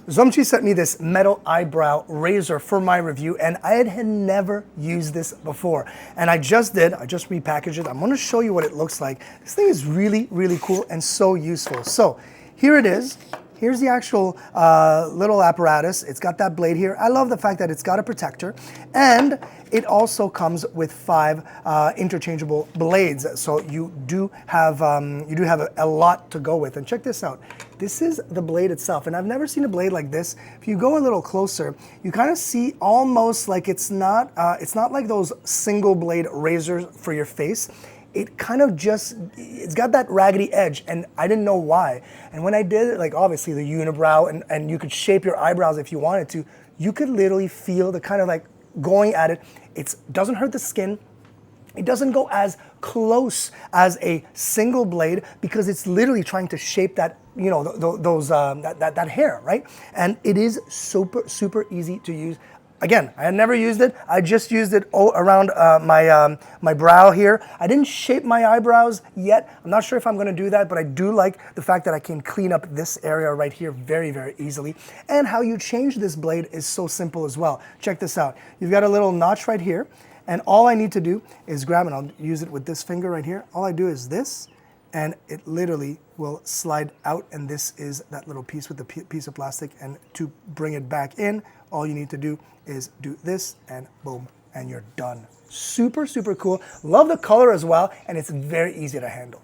ZOMCHI sent me this metal eyebrow razor for my review, and I had never used this before. And I just repackaged it. I'm gonna show you what it looks like. This thing is really, really cool and so useful. So here it is. Here's the actual little apparatus. It's got that blade here. I love the fact that it's got a protector, and it also comes with 5 interchangeable blades. So you do have a lot to go with. And check this out. This is the blade itself, and I've never seen a blade like this. If you go a little closer, you kind of see almost like it's not like those single blade razors for your face. It kind of it's got that raggedy edge, and I didn't know why. And when I did it, like obviously the unibrow, and you could shape your eyebrows if you wanted to, you could literally feel the kind of like going at it. It doesn't hurt the skin. It doesn't go as close as a single blade because it's literally trying to shape that, you know, that hair, right? And it is super, super easy to use. Again, I had never used it. I just used it around my brow here. I didn't shape my eyebrows yet. I'm not sure if I'm gonna do that, but I do like the fact that I can clean up this area right here very, very easily. And how you change this blade is so simple as well. Check this out. You've got a little notch right here, and all I need to do is grab, and I'll use it with this finger right here. All I do is this, and it literally will slide out, and this is that little piece with the piece of plastic. And to bring it back in, all you need to do is do this, and boom, and you're done. Super, super cool. Love the color as well, and it's very easy to handle.